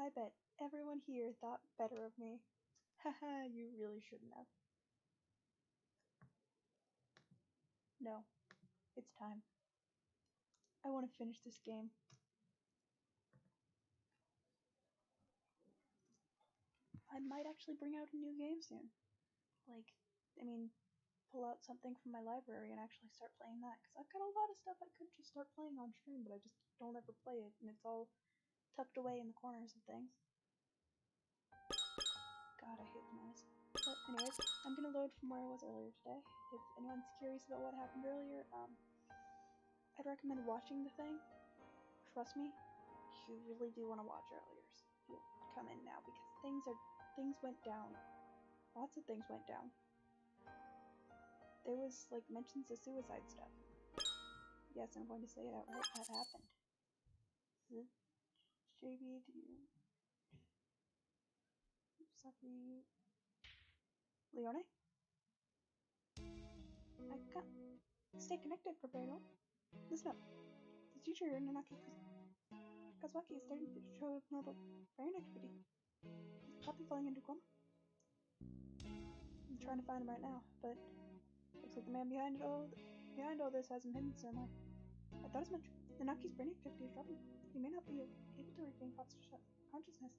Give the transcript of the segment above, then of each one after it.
I bet everyone here thought better of me. Haha, you really shouldn't have. No, it's time. I want to finish this game. I might actually bring out a new game soon. Pull out something from my library and actually start playing that. Because I've got a lot of stuff I could just start playing on stream, but I just don't ever play it, and it's all tucked away in the corners of things. God, I hate the noise. But anyways, I'm gonna load from where I was earlier today. If anyone's curious about what happened earlier, I'd recommend watching the thing. Trust me, you really do want to watch earlier. You'll come in now because things went down. Lots of things went down. There was like mentions of suicide stuff. Yes, I'm going to say it outright. That happened. JB, do you? Saki, Leone? I can't stay connected, Roberto. Listen up. The teacher Nanaki Kazuaki is starting to show abnormal brain activity. He's probably falling into a coma. I'm trying to find him right now, but looks like the man behind all this has him hidden somewhere. I thought as much. Nanaki's brain activity is dropping. He may not be able to regain consciousness,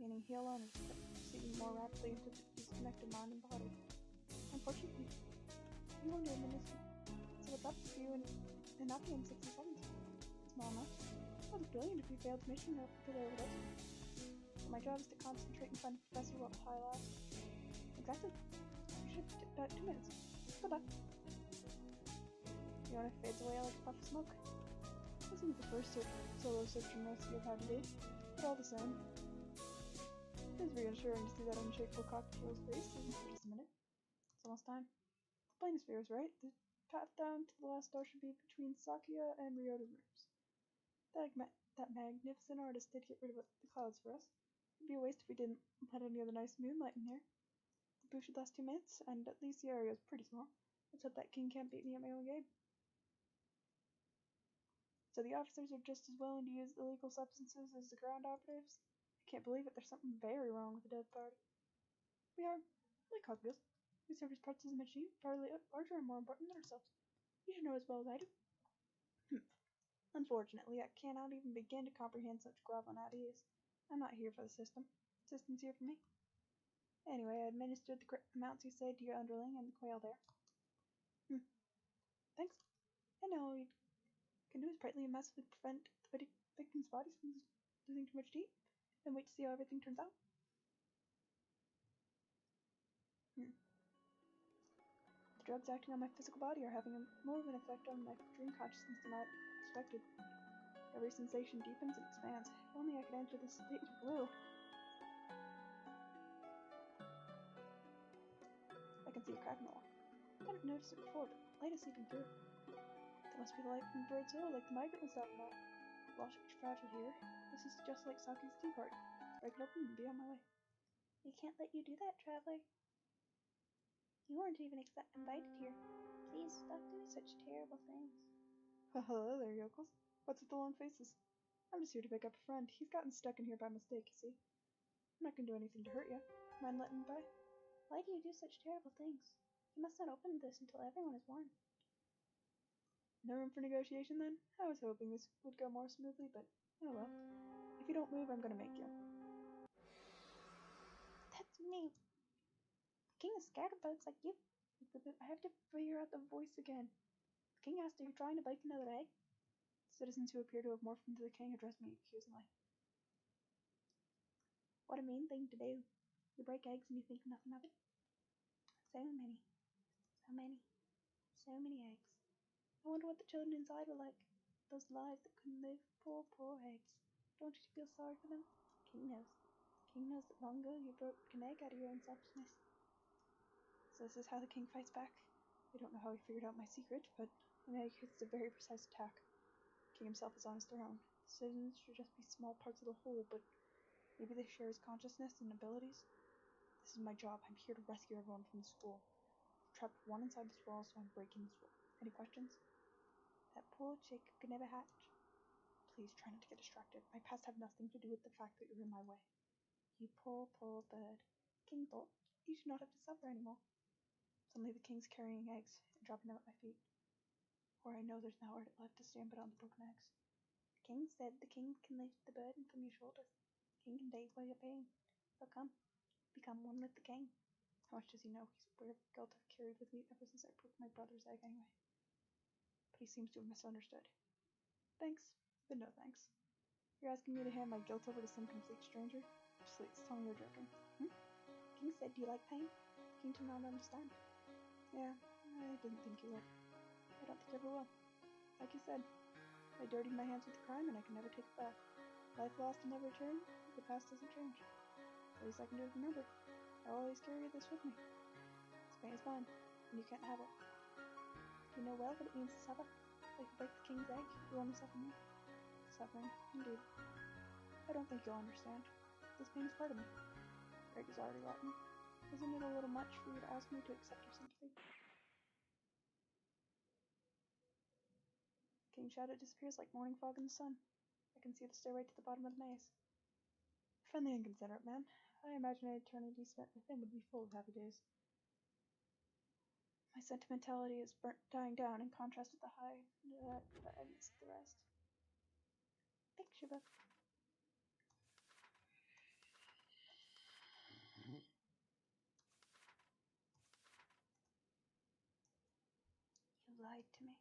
meaning he alone is proceeding more rapidly into the disconnected mind and body. Unfortunately, he won't administer. So what's up for you and Nanaki in 60 seconds? Small enough. Well, it's brilliant if you failed the mission or to the overdose. So my job is to concentrate and find a professor while high last. Exactly. You should have about 2 minutes. Bye-bye. Leona fades away like a puff of smoke. This isn't the first solo searching rescue I've had to do, but all the same. It is reassuring to see that unshakable cocktail's face, isn't it, for just a minute? It's almost time. The planisphere was right. The path down to the last door should be between Sakia and Ryota's rooms. That magnificent artist did get rid of the clouds for us. It'd be a waste if we didn't let any of the nice moonlight in here. The booth should last 2 minutes, and at least the area is pretty small. Let's hope that king can't beat me at my own game. So the officers are just as willing to use illegal substances as the ground operatives? I can't believe it. There's something very wrong with the dead party. We are, like Cognos. We serve as parts of the machine, far larger and more important than ourselves. You should know as well as I do. Unfortunately, I cannot even begin to comprehend such groveling ideas. I'm not here for the system. The system's here for me. Anyway, I administered the amounts you said to your underling and the quail there. Thanks. I know you can do is partly and massively prevent the victim's bodies from losing too much to eat, and wait to see how everything turns out. The drugs acting on my physical body are having more of an effect on my dream consciousness than I expected. Every sensation deepens and expands. If only I could enter this state of blue. I can see a crack in the wall. I hadn't noticed it before, but light is seeping through. That must be the light from a bird's hole, like the migrant was talking about. The wall should be fragile here. This is just like Saki's tea party. Break it open and be on my way. We can't let you do that, traveler. You weren't even invited here. Please stop doing such terrible things. Hello there, yokels. What's with the long faces? I'm just here to pick up a friend. He's gotten stuck in here by mistake, you see. I'm not going to do anything to hurt you. Mind letting me by? Why do you do such terrible things? You must not open this until everyone is warned. No room for negotiation, then? I was hoping this would go more smoothly, but oh well. If you don't move, I'm going to make you. That's me. The king is scared of bugs like you. I have to figure out the voice again. The king asked, are you trying to bake another egg? The citizens who appear to have morphed into the king addressed me accusingly. What a mean thing to do. You break eggs and you think nothing of it. So many. So many. So many eggs. I wonder what the children inside were like. Those lives that couldn't live. Poor, poor eggs. Don't you feel sorry for them? King knows. King knows that long ago you broke an egg out of your own selfishness. So this is how the king fights back. I don't know how he figured out my secret, but an egg hits a very precise attack. The king himself is on his throne. The citizens should just be small parts of the whole, but maybe they share his consciousness and abilities. This is my job. I'm here to rescue everyone from the school. I've trapped one inside this wall, so I'm breaking this wall. Any questions? That poor chick could never hatch. Please try not to get distracted. My past have nothing to do with the fact that you're in my way. You poor, poor bird. King thought you should not have to suffer anymore. Suddenly the king's carrying eggs and dropping them at my feet. For I know there's nowhere left to stand but on the broken eggs. The king said the king can lift the burden from your shoulders. The king can take away your pain. So come, become one with the king. How much does he know? He's aware of the guilt I've carried with me ever since I broke my brother's egg anyway. But he seems to have misunderstood. Thanks, but no thanks. You're asking me to hand my guilt over to some complete stranger? Please, tell me you're joking. King said, do you like pain? King did not understand. Yeah, I didn't think you would. I don't think you ever will. Like you said, I dirtied my hands with the crime and I can never take it back. Life lost will never return, the past doesn't change. The least I can do is remember. I'll always carry this with me. This pain is mine, and you can't have it. You know well what it means to suffer. Like you break the king's egg, you only suffer more. Suffering, indeed. I don't think you'll understand. This pain is part of me. Your egg is already rotten. Isn't it a little much for you to ask me to accept your sympathy? King's shadow disappears like morning fog in the sun. I can see the stairway to the bottom of the maze. Friendly and considerate man. I imagine an eternity spent with him would be full of happy days. My sentimentality is dying down in contrast with the high, but I missed the rest. Thanks, Shiva. You lied to me.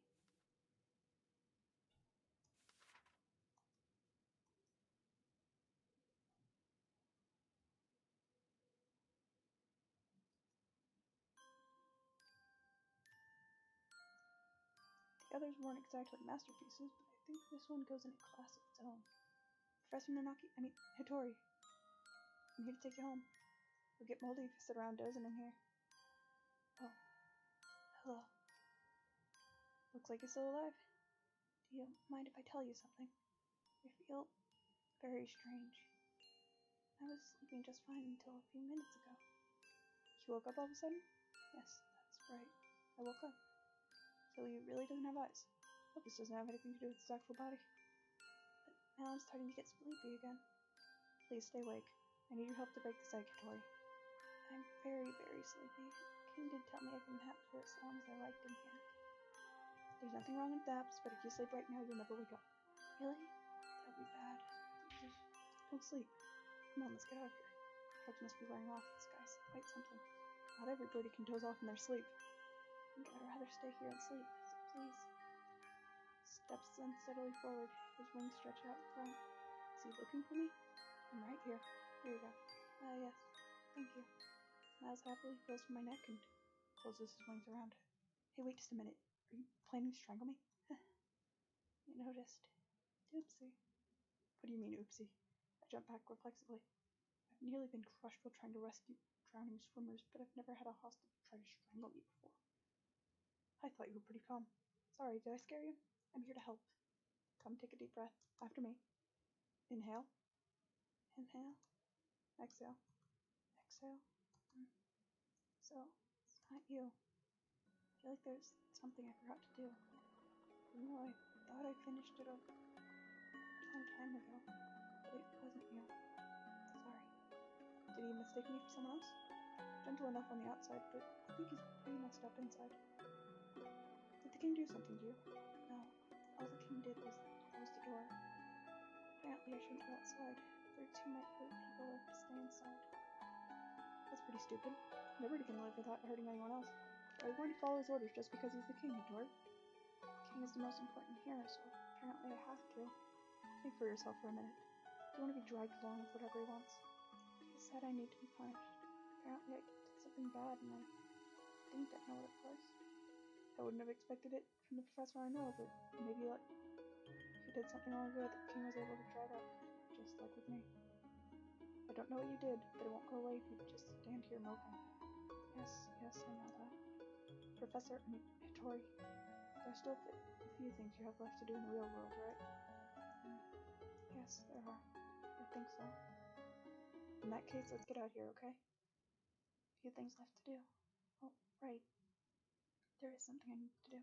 The others weren't exactly masterpieces, but I think this one goes in a class of its own. Professor Hattori. I'm here to take you home. You'll get moldy if you sit around dozing in here. Oh. Hello. Looks like you're still alive. Do you mind if I tell you something? I feel very strange. I was sleeping just fine until a few minutes ago. You woke up all of a sudden? Yes, that's right. I woke up. So he really doesn't have eyes. Hope this doesn't have anything to do with his actual body. But now I'm starting to get sleepy again. Please stay awake. I need your help to break this egg, Hattori. I'm very, very sleepy. King did tell me I can nap for as long as I liked in here. There's nothing wrong with naps, but if you sleep right now, you'll never wake up. Really? That would be bad. Just don't sleep. Come on, let's get out of here. Drugs must be wearing off. This guy's quite something. Not everybody can doze off in their sleep. I think I'd rather stay here and sleep, so please. Steps unsteadily forward, his wings stretch out in front. Is he looking for me? I'm right here. Here you go. Yes. Thank you. Smiles happily, feels for my neck, and closes his wings around. Hey, wait just a minute. Are you planning to strangle me? You noticed. Oopsie. What do you mean, oopsie? I jump back reflexively. I've nearly been crushed while trying to rescue drowning swimmers, but I've never had a hostage try to strangle me before. I thought you were pretty calm. Sorry, did I scare you? I'm here to help. Come, take a deep breath. After me. Inhale. Inhale. Exhale. Exhale. So, it's not you. I feel like there's something I forgot to do. You know, I thought I finished it a long time ago, but it wasn't you. Sorry. Did he mistake me for someone else? Gentle enough on the outside, but I think he's pretty messed up inside. Did the king do something to you? No. All the king did was close the door. Apparently I shouldn't go outside. Birds who might hurt people have to stay inside. That's pretty stupid. Nobody can live without hurting anyone else. But I want to follow his orders just because he's the king, Hattori. The king is the most important here, so apparently I have to. Think for yourself for a minute. Do you want to be dragged along with whatever he wants? He said I need to be punished. Apparently I did something bad and I didn't know what it was. I wouldn't have expected it from the professor I know, but maybe like if you did something long ago, the king was able to drag up, just like with me. I don't know what you did, but it won't go away if you just stand here moping. Yes, I know that. Professor, Hattori, there's still a few things you have left to do in the real world, right? Yes, there are. I think so. In that case, let's get out of here, okay? A few things left to do. Oh, right. There is something I need to do.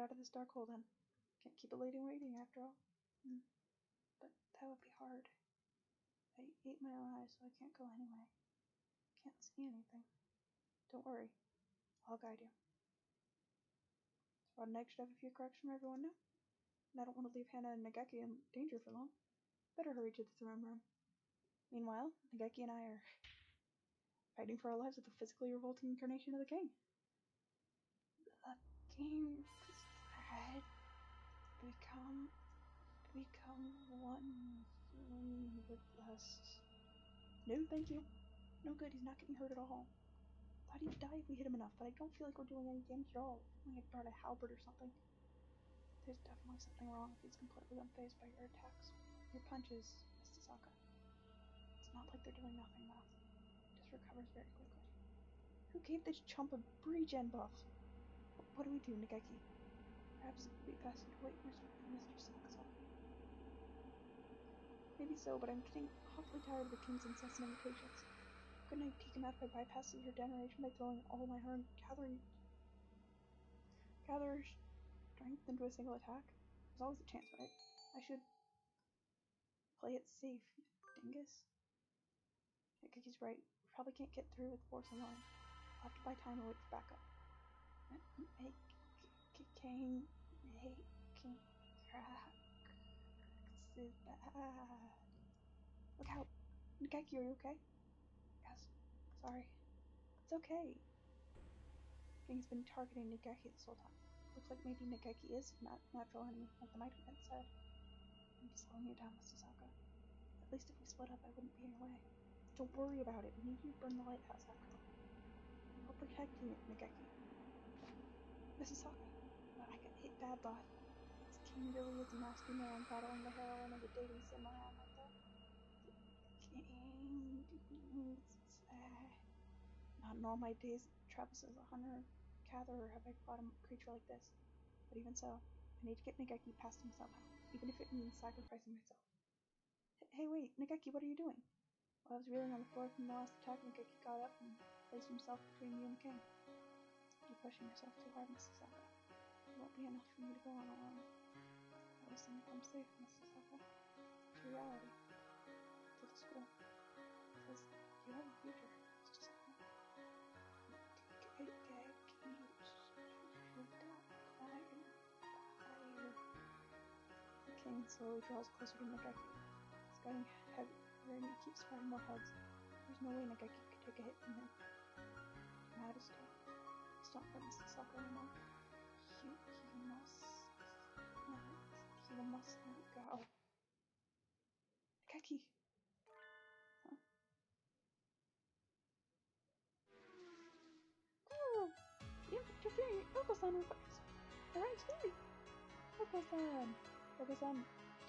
get out of this dark hole then. Can't keep a lady waiting after all. But that would be hard. I ate my own eyes, so I can't go anyway. Can't see anything. Don't worry. I'll guide you. Rod and Egg should have a few corrections from everyone now. And I don't want to leave Hannah and Nageki in danger for long. Better hurry to the throne room. Meanwhile, Nageki and I are fighting for our lives with a physically revolting incarnation of the king. The king's head become one with us. No, thank you. No good, he's not getting hurt at all. Thought he'd die if we hit him enough, but I don't feel like we're doing any damage at all. We had brought a halberd or something. There's definitely something wrong if he's completely unfazed by your attacks. Your punches, Miss Sasaka. It's not like they're doing nothing though. It just recovers very quickly. Who gave this chump a regen buff? What do we do, Nageki? Perhaps it would be best to wait for Mr. Saka's army. Maybe so, but I'm getting awfully tired of the king's incessant invitations. Couldn't I take him out by bypassing your generation by throwing all my hard gather strength into a single attack? There's always a chance, right? I should play it safe, dingus. Nageki's right. We probably can't get through with force alone. I'll have to buy time and wait for backup. Making cracks is bad. Look out! Nageki, are you okay? Yes. Sorry. It's okay. King's been targeting Nageki this whole time. Looks like maybe Nageki is a natural enemy, like the Mighty Man said. I'm slowing you down, Mr. Saka. At least if we split up, I wouldn't be in your way. Don't worry about it. We need you to burn the lighthouse after all. I'll protect you, Nageki. Mrs. Saka. I got hit bad, boss. This king really is a nasty man, battling the heroine of a dating sim around like that. King... Not in all my days travels as a hunter-gatherer have I fought a creature like this. But even so, I need to get Nageki past him somehow, even if it means sacrificing myself. Hey wait, Nageki, what are you doing? While I was reeling on the floor from the last attack, Nageki got up and placed himself between you and the king. You're pushing yourself too hard, Mrs. Saka. It won't be enough for me to go on alone. I was saying I'm safe, Mrs. Saka. To reality. To the school. Because you have a future, Mr. Saka. The king slowly draws closer to Nageki. It's getting heavier and he keeps firing more heads. There's no way Nageki could take a hit from him. Majesty, please don't hurt Mr. Saka anymore. You must let it go. Nageki! Huh? Girl! You're interfering! Oko-san requires! Alright, sorry! Oko-san!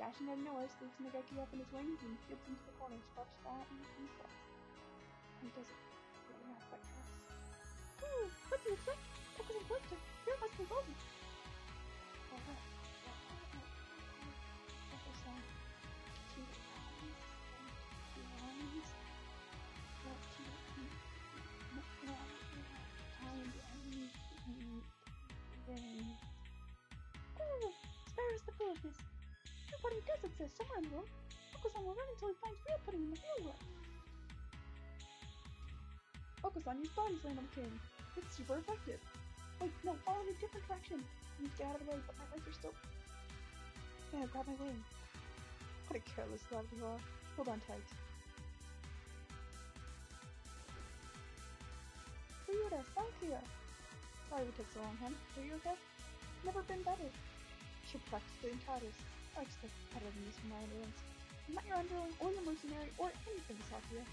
Dashing out of nowhere, sweeps Nageki up in his wings and flips into the corner, sparks fall and falls. He does it. Really not quite fast. Ooh! What do you expect? Oko-san flipped him! Fear must be golden! Alright. Oko-san. Two lines. Ooh! Spare us the foolishness! Nobody does exist somewhere in the world. Oko-san will run until he finds real pudding in the real world. Oko-san, your body slam on the king. It's super effective. Wait, no, follow in a different direction. I need to get out of the way, but my legs are still... Yeah, grab my wing. What a careless lad you are. Hold on tight. Ryuta, back here. Sorry we took so long, hun. Are you okay? Never been better. You're practically in tatters. I expect better than this from my underlings. I'm not your underling or your mercenary or anything, Sakuya.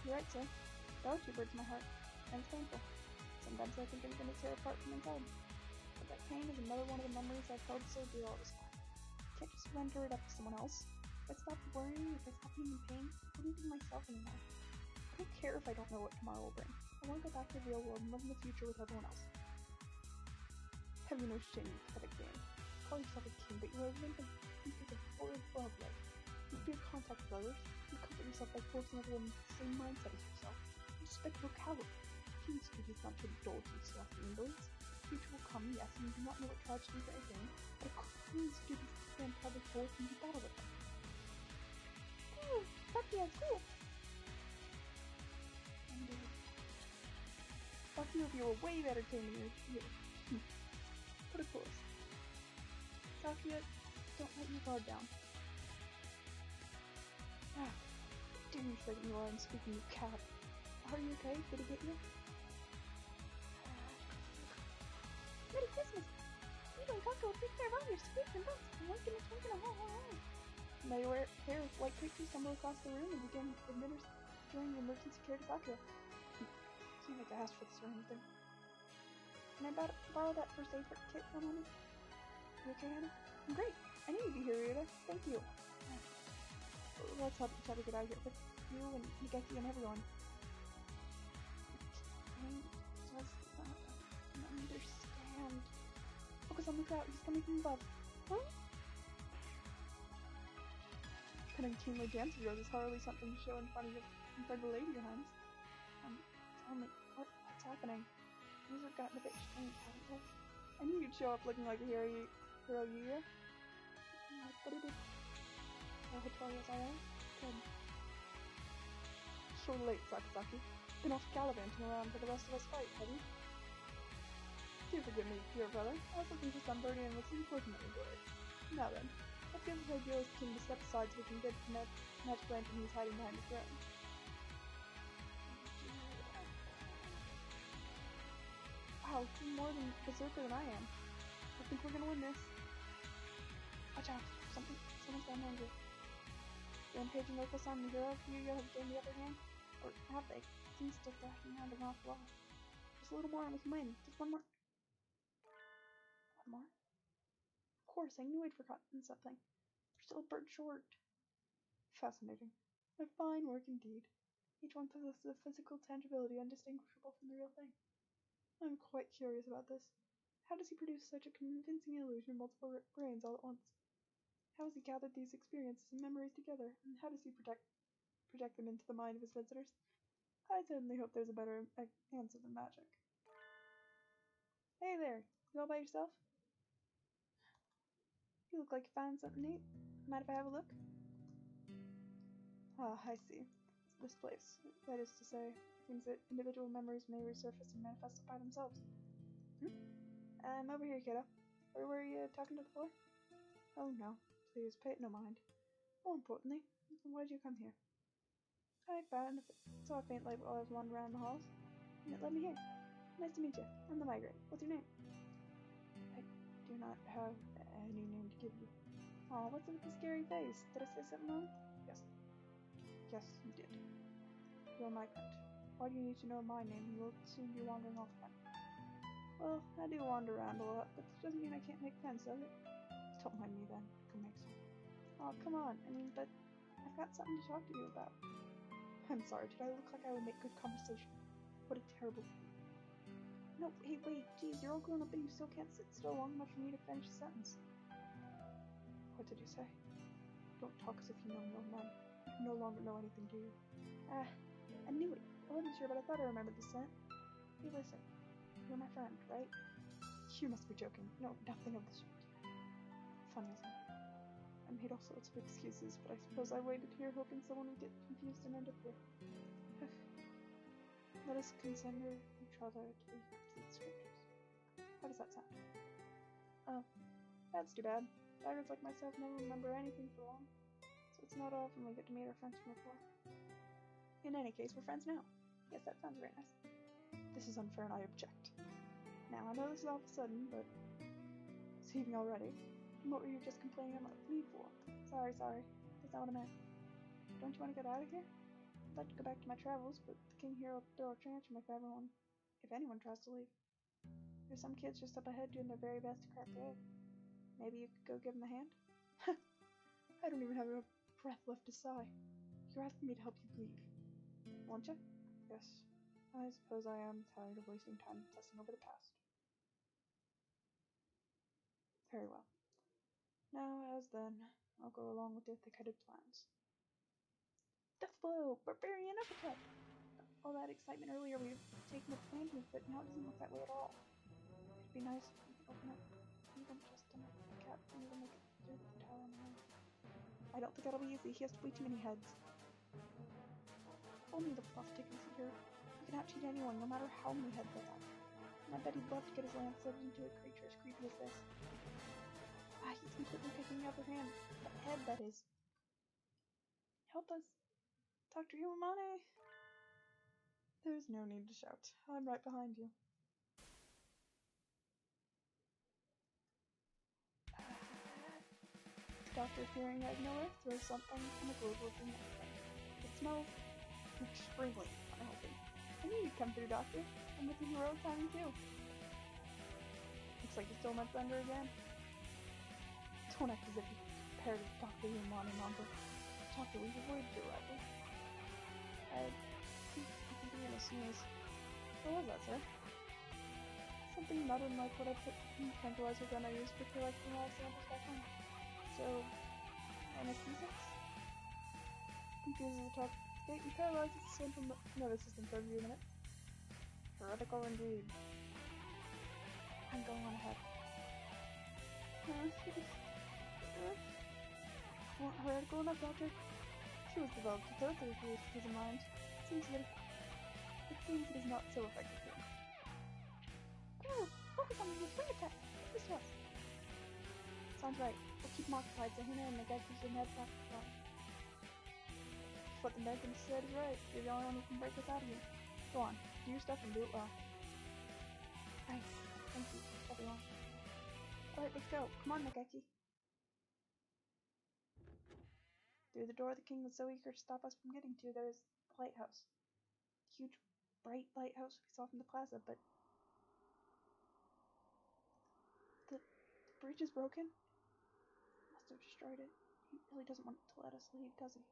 You're right, sir. There are two birds in my heart, and it's painful. Sometimes I think I'm going to tear apart from inside. But that pain is another one of the memories I've held so dear all this time. I can't just render it up to someone else. If I stop worrying, if I stop being in pain, I wouldn't be myself anymore. I don't care if I don't know what tomorrow will bring. I want to go back to the real world and live in the future with everyone else. Have you no shame, you pathetic man? Call yourself a king, but you are living a horrid love life. You fear contact with others. You comfort yourself by forcing everyone into the same mindset as yourself. You despicable coward. King's duty is not to indulge in slothful indolence. Future will come, yes, and you do not know what tragedies are again, but a queen's duty is to stand proudly forth and do battle with them. Ooh, Sakya, cool! And, a few of you are way better tame than you. But of course. Sakya, don't let your guard down. Ah, dare you say that you are unspeaking, you cad. Are you okay? Did he get you? Merry Christmas! You don't got to take care of all your squeaks and bumps. Winking and twinking a whole. Now your hair like creatures stumble across the room and begin administering emergency care to Sakya. Seems like I asked for this or anything. Can I borrow that first aid kit for a moment? You okay, Hannah? I'm great. I knew you'd be here, Rita. Thank you. Let's help each other get out of here. With you and Higeki and everyone. He does not understand. Focus on the crowd. He's coming from above. Huh? Cutting keenly dances is hardly something to show in front of the lady, your hands. Tell me, what's happening? These have gotten a bit strange, haven't they? I knew you'd show up looking like a hero, Yuya. What did it? Oh, Hitoya, is alright? Good. Sure late, Sakazaki. Been off gallivanting around for the rest of us fight, have you? Do forgive me, dear brother. I was looking for somebody and was unfortunately bored. Now then, let's give the Hagio's king to step aside so we can get the magic lantern he's hiding behind his throne. Wow, you're more than berserker than I am. I think we're gonna win this. Watch out, someone's down hungry. Rampaging local Simon Hero, Yuya have gained the upper hand. Or have they? Seems still thrashing around an awful lot. Just a little more and we can win. Just one more. One more? Of course, I knew I'd forgotten something. We're still a bird short. Fascinating. A fine work indeed. Each one possesses a physical tangibility undistinguishable from the real thing. I'm quite curious about this. How does he produce such a convincing illusion of multiple brains all at once? How has he gathered these experiences and memories together, and how does he project them into the mind of his visitors? I certainly hope there's a better answer than magic. Hey there, you all by yourself? You look like you found something neat. Mind if I have a look? Ah, I see. This place, that is to say, seems that individual memories may resurface and manifest by themselves. I'm over here, kiddo. Or were you talking to the floor? Oh no, please pay it no mind. More importantly, why did you come here? I saw a faint light while I was wandering around the halls, and it led me here. Nice to meet you. I'm the migrant. What's your name? I do not have any name to give you. Aw, what's with the scary face? Did I say something wrong? Yes, you did. You're a migrant. Why do you need to know my name? You'll soon be wandering off again. Well, I do wander around a lot, but this doesn't mean I can't make sense of it. Don't mind me then. Go make some. Oh, come on. But I've got something to talk to you about. I'm sorry. Did I look like I would make good conversation? What a terrible thing. No, hey, wait. Geez, you're all grown up and you still can't sit still long enough for me to finish a sentence. What did you say? Don't talk as if you know no man. You no longer know anything, do you? I knew it. I wasn't sure, but I thought I remembered the scent. Hey, listen. You're my friend, right? You must be joking. No, nothing of the sort. Funny, isn't it? I made all sorts of excuses, but I suppose I waited here hoping someone would get confused and end up here. Let us consider each other to be complete strangers. How does that sound? Oh, that's too bad. Beggars like myself never remember anything for long, so it's not often we get to meet our friends from afar. In any case, we're friends now. Yes, that sounds very nice. This is unfair and I object. Now, I know this is all of a sudden, but it's heaving already. And what were you just complaining about me for? Sorry. That's not what I meant. Don't you want to get out of here? I'd like to go back to my travels, but the king here will throw a tantrum if anyone tries to leave. There's some kids just up ahead doing their very best to crack the egg. Maybe you could go give them a hand? I don't even have enough breath left to sigh. You're asking me to help you leave. Won't you? Yes. I suppose I am tired of wasting time obsessing over the past. Very well. Now, as then, I'll go along with their thick-headed plans. Death blow! Barbarian uppercut! All that excitement earlier, we were taking it for granted, but now it doesn't look that way at all. It'd be nice if we could open up even just enough for the cat for me to make it through the tower on my own. I don't think that'll be easy. He has way too many heads. If only the buff tickets here. He can out-cheat anyone, no matter how many heads they have. And I bet he'd love to get his lance set into a creature as creepy as this. He's completely taking the upper hand. The head, that is. Help us. Dr. Iwamane! There's no need to shout. I'm right behind you. Doctor, appearing out of nowhere, throws something in a globe looking at him. It smells extremely unhealthy. I knew you'd come through, Doctor. And with your heroic timing, too. Looks like you stole my thunder again. Don't act as if you compared with Dr. Iwamane, Mamba. Doctor, we've avoided your rival. I think you're gonna sneeze. What was that, sir? Something not unlike what I put in the tranquilizer gun I used for collecting all samples back home. So, anesthesics? Confuses the top gate and paralyzes the central nervous system for a few minutes. Heretical indeed. I'm going on ahead. Weren't heretical enough, Doctor? She was developed to third therapy with in mind. It seems it is not so effective here. Oh, focus on the spring attack. This to us. Sounds right. We'll keep them occupied so Hina and the guy can head back to the front. What the Megan said is right. You're the only one who can break us out of here. Go on, do your stuff and do it well. Thanks. Thank you, everyone. Alright, let's go. Come on, Nageki. Through the door the king was so eager to stop us from getting to, there is the lighthouse. The huge, bright lighthouse we saw from the plaza, but the bridge is broken? Must have destroyed it. He really doesn't want to let us leave, does he?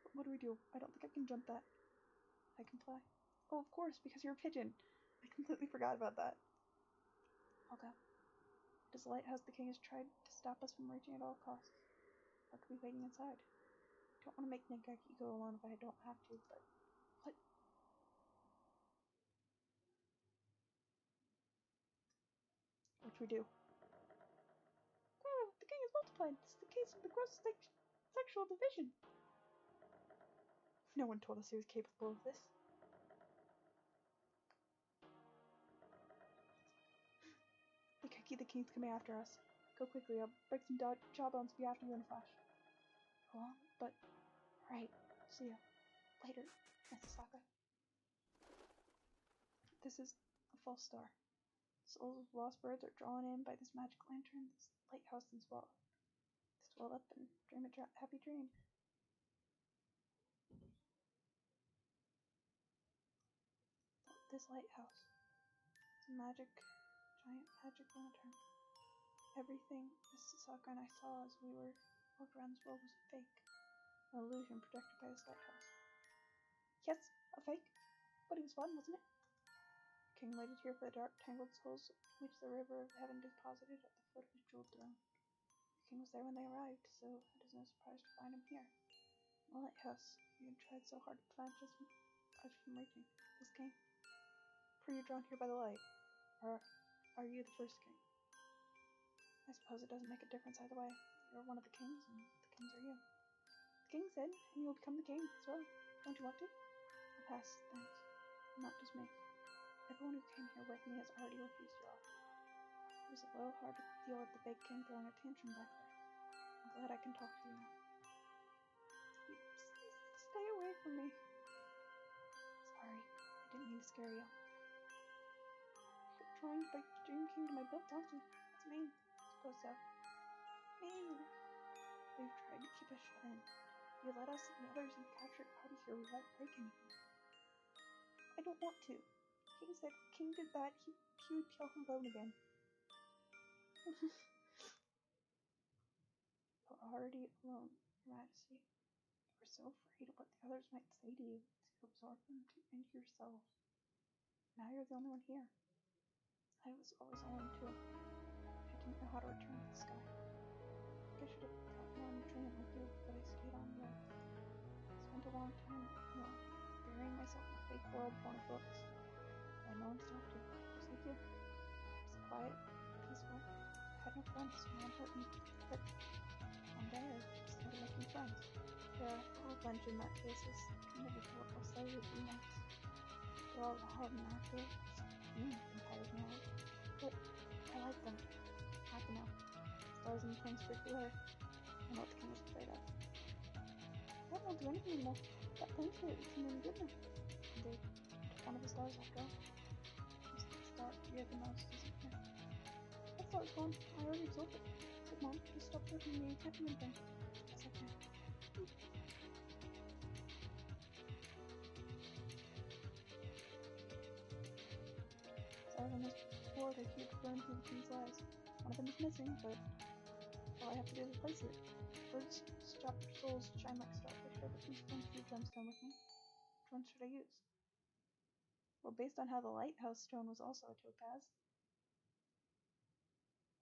But what do we do? I don't think I can jump that. I can fly. Oh, of course, because you're a pigeon. I completely forgot about that. I'll go. It is the lighthouse the king has tried to stop us from reaching at all costs. Or could be waiting inside. I don't want to make Nageki go alone if I don't have to, but... What? What should we do? Oh, the king is multiplied. This is the case of the gross sexual division. No one told us he was capable of this. Nageki, the king's coming after us. Go quickly, I'll break some jawbones to be after you in a flash. Long, but... Right. See ya. Later, Mrs. Saka. This is a false star. Souls of lost birds are drawn in by this magic lantern, this lighthouse and swell up and dream a happy dream. This lighthouse. It's a giant magic lantern. Everything Mrs. Saka and I saw as we walked around this world was fake. An illusion protected by this lighthouse. Yes, a fake. But it was fun, wasn't it? The king waited here for the dark, tangled souls which the river of heaven deposited at the foot of his jeweled throne. The king was there when they arrived, so it is no surprise to find him here. The lighthouse. You had tried so hard to prevent us from reaching this king. Were you drawn here by the light? Or are you the first king? I suppose it doesn't make a difference either way. You're one of the kings, and the kings are you. The king said, and you'll become the king as well. Don't you want to? I'll pass, thanks. Not just me. Everyone who came here with me has already refused your offer. It was a little hard to deal with the big king throwing a tantrum back there. I'm glad I can talk to you now. Stay away from me. Sorry, I didn't mean to scare you. You're trying to break the Dream King to my belt, don't you? It's mean. I suppose so. Mean. They've tried to keep us shut in. If you let us and the others in the captured party here, we won't break anything. I don't want to. King said if King did that, he would kill him alone again. You're already alone, Your Majesty. You were so afraid of what the others might say to you, to absorb them into yourself. Now you're the only one here. I was always alone too. I had to didn't know how to return to the sky. I should have gotten on the train with you, but I stayed on the earth. I spent a long time, burying myself in a fake world full of books. I had no one to talk to, just like you. It was quiet, peaceful. I had no friends, no one hurt me. But one day I started making friends. Yeah, a whole bunch in that case is kind of a political study would be nice. They're all loud and active. Empires now. But I like them. Happy now. Stars and planes particular. I know what the king is afraid of. That won't do anything anymore. That plane's here. It's really good now. They took one of the stars after all. It's the star feared the most, isn't it? That star's gone. I already absorbed it. Said Mom, just stop hurting me. You can't do anything. Yes, I can. When this board I keep burned through the king's lives. One of them is missing, but all I have to do is replace it. Birds stop their souls shine like starfish over these few gemstone with me. Which one should I use? Well, based on how the lighthouse stone was also a topaz,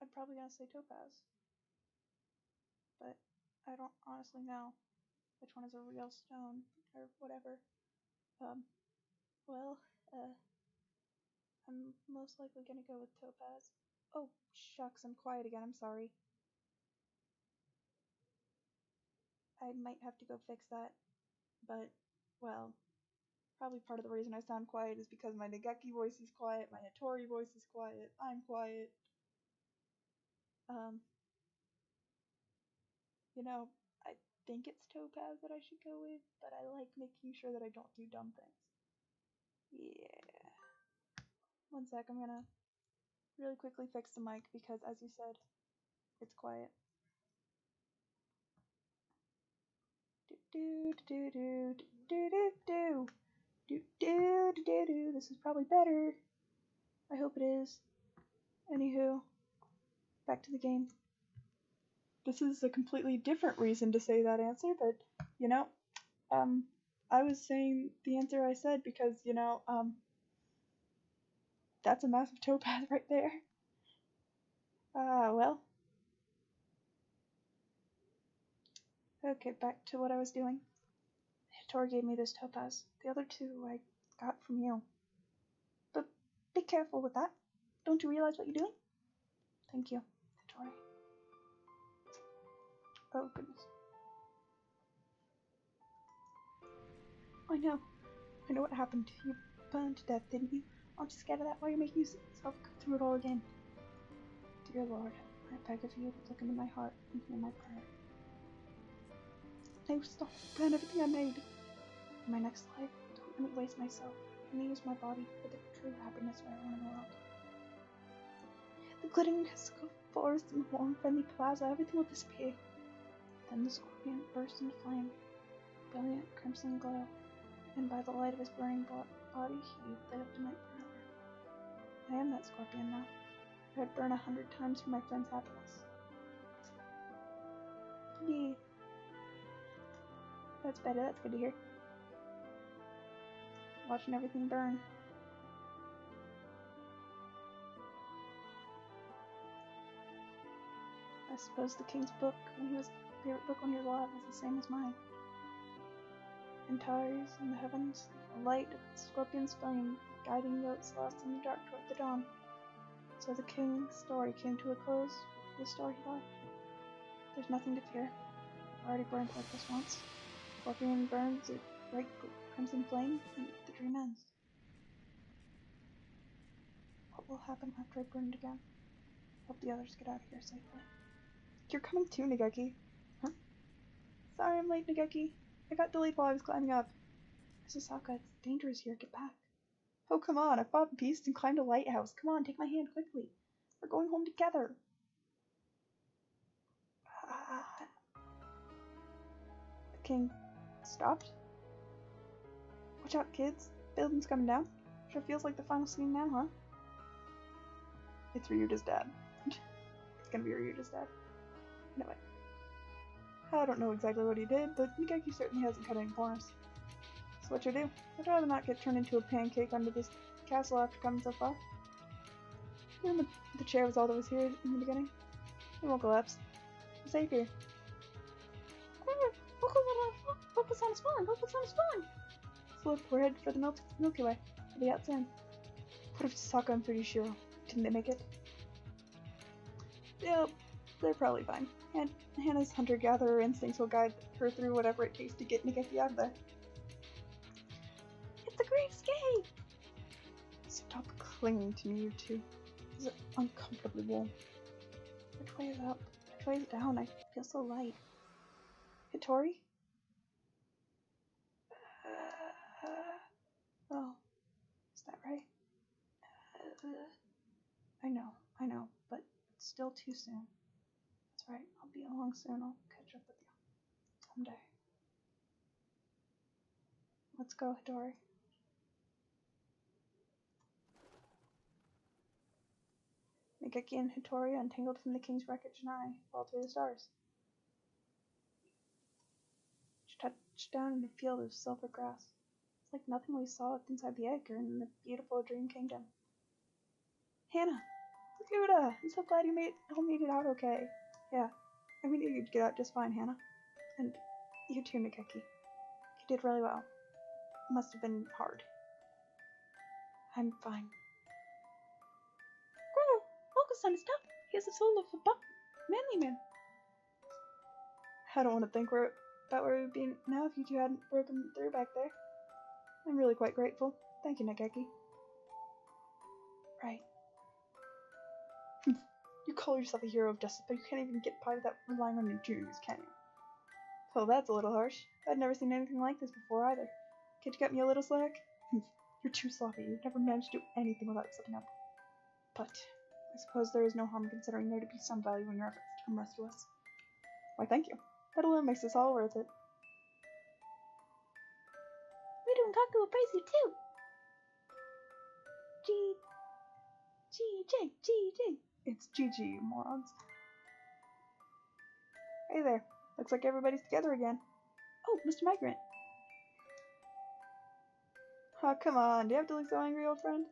I'm probably gonna say topaz. But I don't honestly know which one is a real stone or whatever. I'm most likely gonna go with topaz. Oh, shucks, I'm quiet again, I'm sorry. I might have to go fix that, but, well, probably part of the reason I sound quiet is because my Nageki voice is quiet, my Hattori voice is quiet, I'm quiet. I think it's topaz that I should go with, but I like making sure that I don't do dumb things. Yeah. One sec, I'm gonna really quickly fix the mic because, as you said, it's quiet. This is probably better. I hope it is. Anywho, back to the game. This is a completely different reason to say that answer, but, I was saying the answer I said because, that's a massive topaz right there. Well. Okay, back to what I was doing. Hattori gave me this topaz. The other two I got from you. But be careful with that. Don't you realize what you're doing? Thank you, Hattori. Oh, goodness. I know what happened. You burned to death, didn't you? Aren't you scared of that? Why are you making yourself go through it all again? Dear Lord, I beg of you to look into my heart and hear my prayer. Now stop, burn everything I made. In my next life, don't let me waste myself. Let me use my body for the true happiness of everyone in the world. The glittering forest and warm, friendly plaza, everything will disappear. Then the scorpion burst into flame, brilliant crimson glow, and by the light of his burning body, he lit up the night forever. I am that scorpion now. I would burn 100 times for my friend's happiness. Yeah. That's better, that's good to hear. Watching everything burn. I suppose the king's favorite book when he was alive was the same as mine. Antares in the heavens, the light of the scorpion's flame, guiding goats lost in the dark toward the dawn. So the king's story came to a close with the story he loved. There's nothing to fear. I already burned like this once. Scorpion burns a bright crimson flame, and the dream ends. What will happen after I burn it again? Hope the others get out of here safely. You're coming too, Nageki. Huh? Sorry I'm late, Nageki. I got delayed while I was climbing up. Mrs. Sokka, it's dangerous here. Get back. Oh, come on. I fought in peace and climbed a lighthouse. Come on, take my hand quickly. We're going home together. The king stopped. Watch out, kids. Building's coming down. Sure feels like the final scene now, huh? It's Ryuta's dad. It's gonna be Ryuta's dad. Anyway. I don't know exactly what he did, but Nageki certainly hasn't cut any corners. So what you do? I'd rather not get turned into a pancake under this castle after coming so far. And the chair was all that was here in the beginning. It won't collapse. We're safe here. Focus on spawn! Focus on spawn! So look, we're headed for the Milky Way. We'll be out soon. What if Sokka and pretty sure didn't they make it? Yep, they're probably fine. And Hannah's hunter-gatherer instincts will guide her through whatever it takes to get Nikeki out of there. It's a great escape! Stop clinging to me, you two. Is it uncomfortably warm? Which way is up? Which way is down? I feel so light. Hitori? Oh, is that right? I know, but it's still too soon. That's right, I'll be along soon. I'll catch up with you someday. Let's go, Hitori. Nikeki and Hitori, untangled from the king's wreckage, and I fall through the stars. She touched down in a field of silver grass. It's like nothing we saw inside the egg or in the beautiful dream kingdom. Hannah! Lakuta! I'm so glad you all made it out okay. Yeah, I knew you'd get out just fine, Hannah. And you too, Nikeki. You did really well. It must have been hard. I'm fine. Grow! Focus on stuff! He has the soul of a manly man. I don't want to think about where we'd be now if you two hadn't broken through back there. I'm really quite grateful. Thank you, Nikeki. Right. You call yourself a hero of justice, but you can't even get by without relying on your juniors, can you? Well, that's a little harsh. I'd never seen anything like this before either. Can't you cut me a little slack? You're too sloppy. You've never managed to do anything without slipping up. But I suppose there is no harm considering there to be some value in your efforts to come rescue us. Why, thank you. That alone makes this all worth it. Rito and Kaku will praise you too. G-J. It's GG, you morons. Hey there. Looks like everybody's together again. Oh, Mr. Migrant. Oh, come on. Do you have to look so angry, old friend?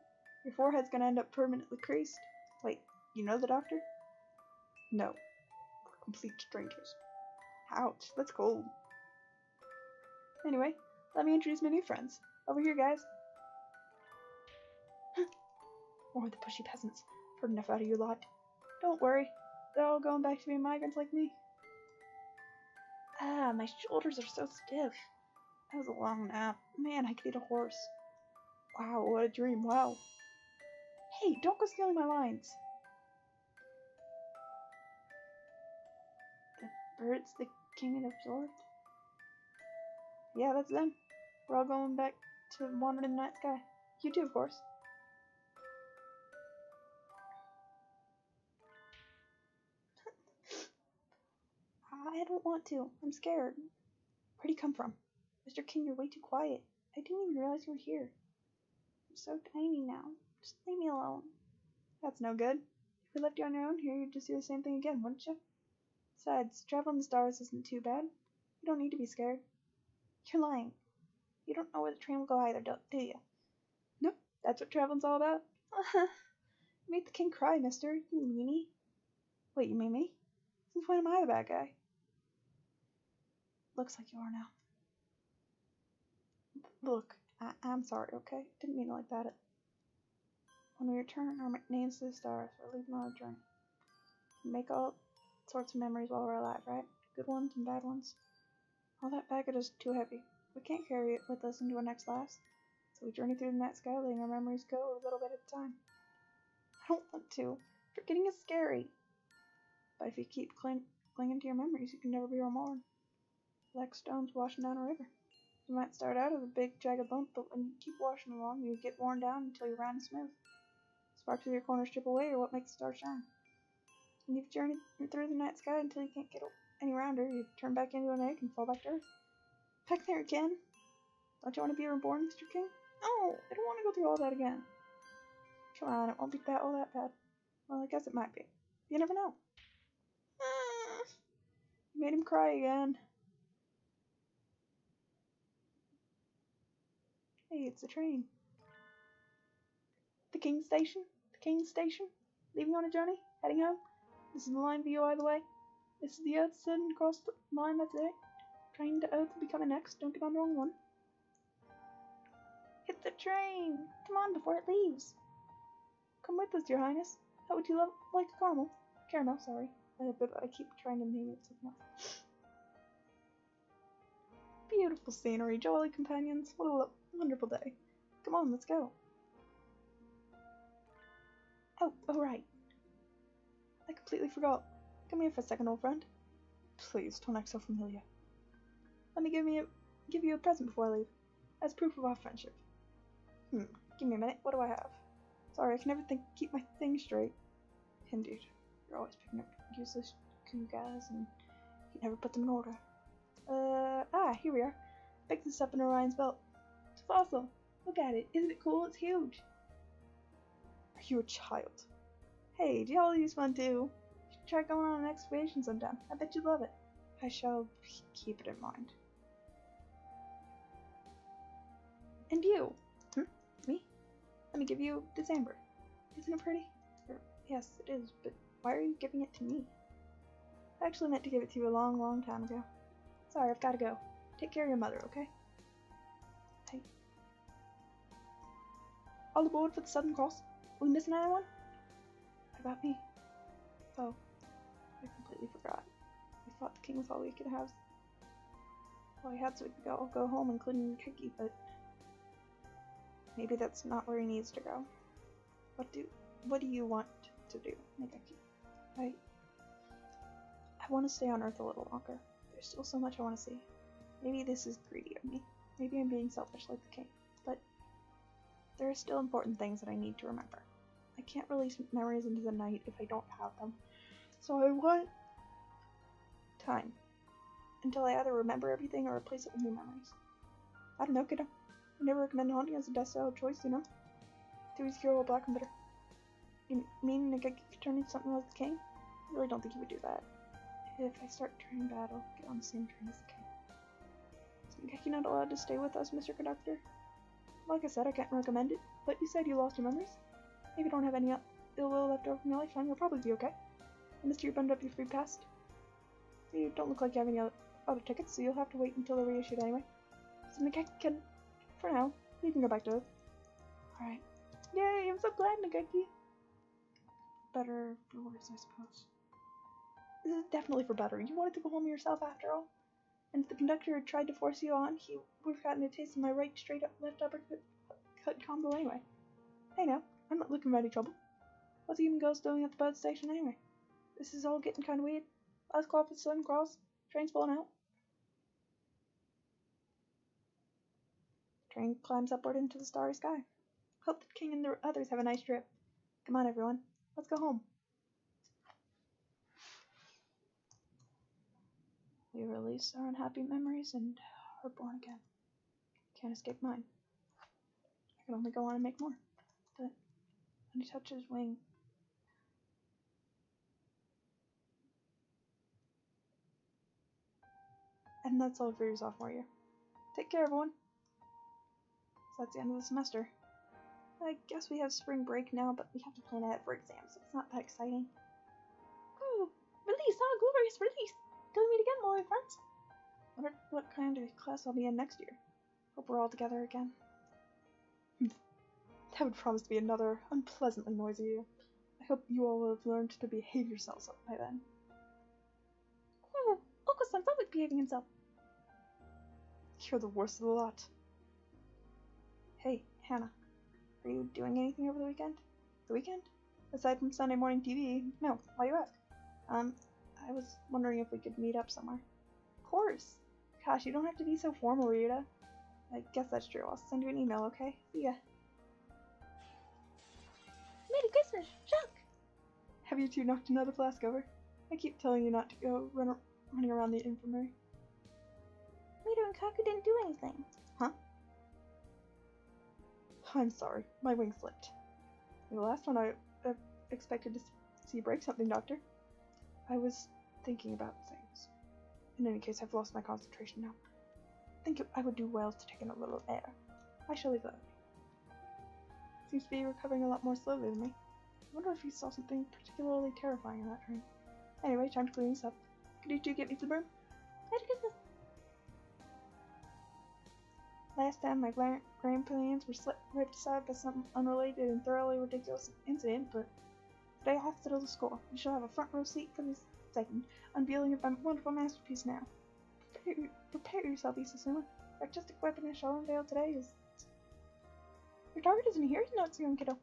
Your forehead's gonna end up permanently creased. Wait, you know the doctor? No. We're complete strangers. Ouch, that's cold. Anyway, let me introduce my new friends. Over here, guys. More of the pushy peasants. Heard enough out of you lot. Don't worry. They're all going back to being migrants like me. Ah, my shoulders are so stiff. That was a long nap. Man, I could eat a horse. Wow, what a dream. Wow. Hey, don't go stealing my lines. The birds the king had absorbed? Yeah, that's them. We're all going back to wander in the night sky. You too, of course. I don't want to. I'm scared. Where'd he come from? Mr. King, you're way too quiet. I didn't even realize you were here. I'm so tiny now. Just leave me alone. That's no good. If we left you on your own here, you'd just do the same thing again, wouldn't you? Besides, traveling the stars isn't too bad. You don't need to be scared. You're lying. You don't know where the train will go either, do you? Nope, that's what traveling's all about. You made the king cry, mister, you meanie. Wait, you mean me? Since when am I the bad guy? Looks like you are now. Look, I'm sorry, okay? Didn't mean it like that. When we return our names to the stars, we're leaving on a journey. We make all sorts of memories while we're alive, right? Good ones and bad ones. All that baggage is too heavy. We can't carry it with us into our next lives. So we journey through the night sky, letting our memories go a little bit at a time. I don't want to. Forgetting is scary. But if you keep clinging to your memories, you can never be reborn. Like stones washing down a river. You might start out as a big, jagged lump, but when you keep washing along, you get worn down until you're round and smooth. Sparks of your corners strip away are what makes the stars shine. When you've journeyed through the night sky until you can't get any rounder, you turn back into an egg and fall back to earth. Back there again? Don't you want to be reborn, Mr. King? No, I don't want to go through all that again. Come on, it won't be all that bad. Well, I guess it might be. You never know. You made him cry again. Hey, it's the train. The King's Station? The King's Station? Leaving on a journey? Heading home? This is the line for you either way. This is the Earth sudden across the line, that's it. Train to Earth will be coming next. Don't get on the wrong one. Hit the train! Come on before it leaves. Come with us, Your Highness. How would you like a caramel? Caramel, sorry. But I keep trying to name it something else. Beautiful scenery, jolly companions. What a wonderful day. Come on, let's go. Oh, right. I completely forgot. Come here for a second, old friend. Please, don't act so familiar. Let me give you a present before I leave, as proof of our friendship. Give me a minute. What do I have? Sorry, I can never keep my things straight. Indeed, you're always picking up useless guys, and you never put them in order. Here we are. Pick this up in Orion's belt. It's a fossil. Look at it. Isn't it cool? It's huge. Are you a child? Hey, geology's fun too. You should try going on an excavation sometime. I bet you'd love it. I shall keep it in mind. And you? Me? Let me give you this amber. Isn't it pretty? Yes, it is, but why are you giving it to me? I actually meant to give it to you a long, long time ago. Sorry, I've gotta go. Take care of your mother, okay? Hey. All aboard for the Southern Cross? Are we missing anyone? What about me? Oh, I completely forgot. We thought the king was all we could have. All he had so we could all go home, including Kiki, but maybe that's not where he needs to go. What do you want to do, Nageki? I want to stay on Earth a little longer. There's still so much I want to see. Maybe this is greedy of me. Maybe I'm being selfish like the king. But there are still important things that I need to remember. I can't release memories into the night if I don't have them. So I want time. Until I either remember everything or replace it with new memories. I don't know, kiddo. I never recommend haunting as a death choice, you know? Too easy to kill black and bitter. You mean Nageki could turn into something like the king? I really don't think he would do that. If I start turning bad, I'll get on the same train as the king. Is Nageki not allowed to stay with us, Mr. Conductor? Like I said, I can't recommend it, but you said you lost your memories. Maybe you don't have any ill will left over from your lifetime, you'll probably be okay. And Mr. You burned up your free pass. You don't look like you have any other tickets, so you'll have to wait until they're reissued anyway. So Nageki can, for now, you can go back to Earth. Alright. Yay, I'm so glad, Nageki. Better for worse, I suppose. This is definitely for better. You wanted to go home yourself after all. And if the conductor had tried to force you on, he would have gotten a taste of my right straight up left uppercut combo anyway. Hey now, I'm not looking for any trouble. What's even ghost doing at the boat station anyway? This is all getting kind of weird. Last call for the Southern Cross. Train's pulling out. Train climbs upward into the starry sky. Hope the king and the others have a nice trip. Come on, everyone. Let's go home. We release our unhappy memories and are born again. Can't escape mine. I can only go on and make more. But when he touches wing, and that's all for your sophomore year. Take care, everyone. So that's the end of the semester. I guess we have spring break now, but we have to plan ahead for exams, so it's not that exciting. Ooh, release! Ah, glorious release! Till we meet again, my friends. Wonder what kind of class I'll be in next year. Hope we're all together again. That would promise to be another unpleasantly noisy year. I hope you all will have learned to behave yourselves by then. Ooh, Oko-san's always behaving himself. You're the worst of the lot. Hey, Hannah. Are you doing anything over the weekend? The weekend? Aside from Sunday morning TV? No. Why you ask? I was wondering if we could meet up somewhere. Of course. Gosh, you don't have to be so formal, Rita. I guess that's true. I'll send you an email, okay? See ya. Merry Christmas! Shock! Have you two knocked another flask over? I keep telling you not to go running around the infirmary. Rita and Kaku didn't do anything. Huh? I'm sorry. My wing slipped. The last one I expected to see break something, Doctor. I was thinking about things. In any case, I've lost my concentration now. I think I would do well to take in a little air. I shall leave that. Seems to be recovering a lot more slowly than me. wonder if he saw something particularly terrifying in that dream. Anyway, time to clean this up. Could you two get me the broom? Last time my grand plans were ripped aside by some unrelated and thoroughly ridiculous incident, but today I have to settle the score. You shall have a front row seat for this second unveiling of my wonderful masterpiece now. Prepare yourself, Isasuma. The artistic weapon I shall unveil today is... Your target isn't here, no, it's young kiddo.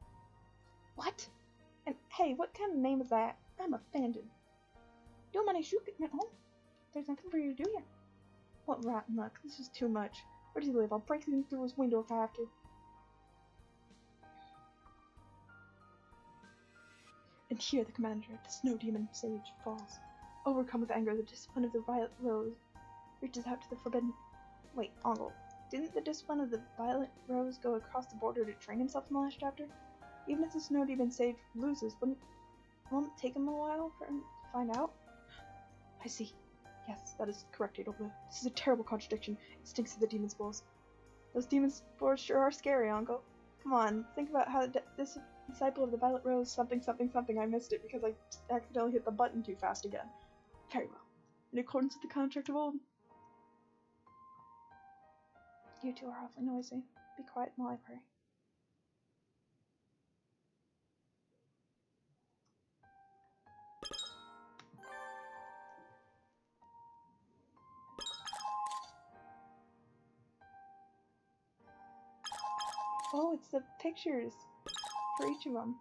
What? And hey, what kind of name is that? I'm offended. Do money shoot at home? There's nothing for you to do here. What rotten luck. This is too much. Where does he live? I'll break him through his window if I have to. And here the commander, the snow demon sage, falls. Overcome with anger, the discipline of the violet rose reaches out to the forbidden... Wait, Ongle. Didn't the discipline of the violet rose go across the border to train himself in the last chapter? Even if the snow demon sage loses, won't it take him a while for him to find out? I see. Yes, that is correct, Adolfo. This is a terrible contradiction. It stinks of the demon spores. Those demon spores sure are scary, Uncle. Come on, think about how this disciple of the Violet Rose something. I missed it because I accidentally hit the button too fast again. Very well. In accordance with the contract of old. You two are awfully noisy. Be quiet in the library. Oh, it's the pictures for each of them.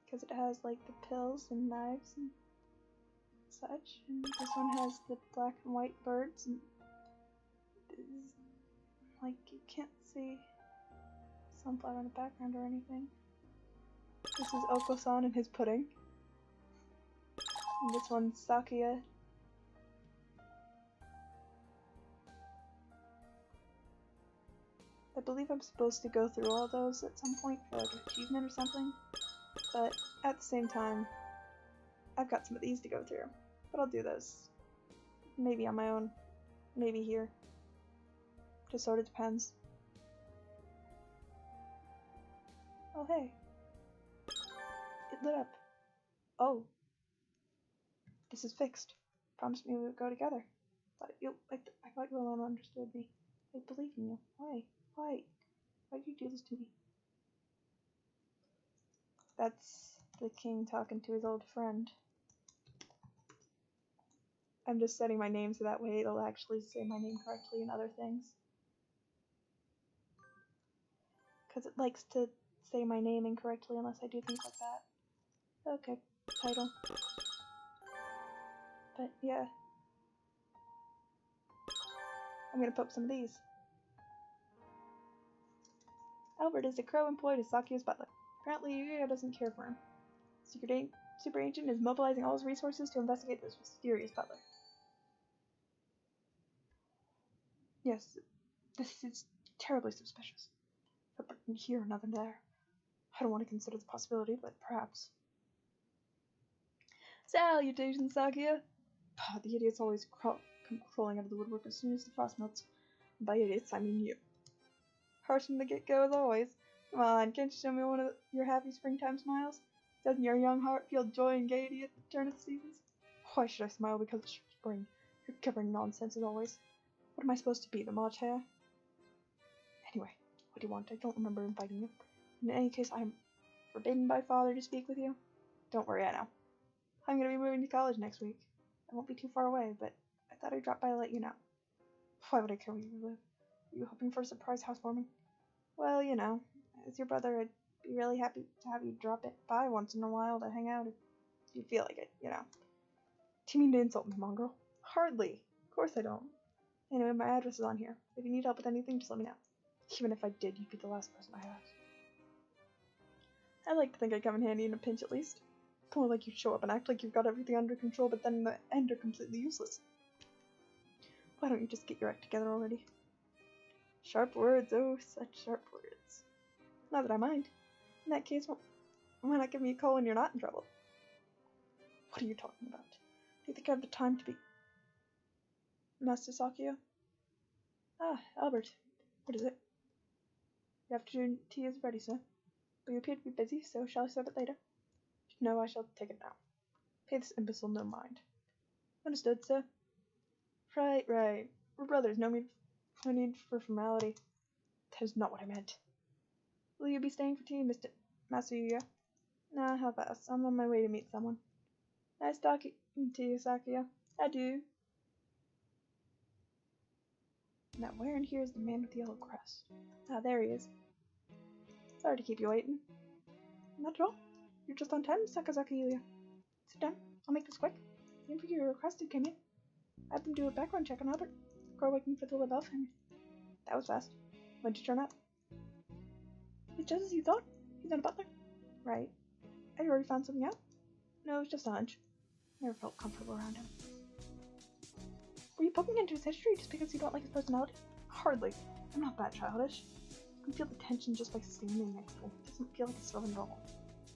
Because it has like the pills and knives and such, and this one has the black and white birds, and like you can't see sunflower in the background or anything. This is Oko-san and his pudding. And this one's Sakuya. I believe I'm supposed to go through all those at some point for like an achievement or something, but at the same time, I've got some of these to go through, but I'll do those. Maybe on my own, maybe here. Just sort of depends. Oh hey. It lit up. Oh. This is fixed. Promised me we would go together. I thought you alone understood me. I believe in you. Why? Why did you do this to me? That's the king talking to his old friend. I'm just setting my name so that way it'll actually say my name correctly and other things. Because it likes to say my name incorrectly unless I do things like that. Okay, title. But yeah. I'm gonna put some of these. Albert is a crow employed as Sakuya's butler. Apparently, Yuya doesn't care for him. Super Agent is mobilizing all his resources to investigate this mysterious butler. Yes, this is terribly suspicious. But here, nothing there. I don't want to consider the possibility, but perhaps. Salutations, Sakuya! The idiots always come crawling out of the woodwork as soon as the frost melts. By idiots, I mean you. Harsh from the get-go as always. Come on, can't you show me one of your happy springtime smiles? Doesn't your young heart feel joy and gaiety at the turn of the seasons? Why should I smile because it's spring? You're gibbering nonsense as always. What am I supposed to be, the Mage Hair? Anyway, what do you want? I don't remember inviting you. In any case, I am forbidden by Father to speak with you. Don't worry, I know. I'm going to be moving to college next week. I won't be too far away, but I thought I'd drop by to let you know. Why would I care where you live? Are you hoping for a surprise housewarming? Well, you know, as your brother, I'd be really happy to have you drop it by once in a while to hang out if you feel like it, you know. Do you mean to insult me, mongrel? Hardly. Of course I don't. Anyway, my address is on here. If you need help with anything, just let me know. Even if I did, you'd be the last person I asked. I like to think I'd come in handy in a pinch at least. It's more like you show up and act like you've got everything under control, but then in the end are completely useless. Why don't you just get your act together already? Sharp words, oh, such sharp words. Not that I mind. In that case, why not give me a call when you're not in trouble? What are you talking about? Do you think I have the time to be... Master Sakuya? Ah, Albert. What is it? The afternoon tea is ready, sir. But you appear to be busy, so shall I serve it later? No, I shall take it now. Pay this imbecile no mind. Understood, sir. Right. We're brothers, no need for formality. That is not what I meant. Will you be staying for tea, Mr. Masuya? Nah, how fast? I'm on my way to meet someone. Nice talking to you, Sakuya. Adieu. Now, where in here is the man with the yellow crest? Ah, there he is. Sorry to keep you waiting. Not at all. You're just on time, Sakazaki Yuya. Sit down. I'll make this quick. The info you requested came in. I had them do a background check on Albert. Girl working for the LaBelle family. That was fast. When'd you turn up? It's just as you thought. He's not a butler. Right. Have you already found something out? No, it's just a hunch. Never felt comfortable around him. Were you poking into his history just because you don't like his personality? Hardly. I'm not that childish. I can feel the tension just by standing next to him. It doesn't feel like it's so normal.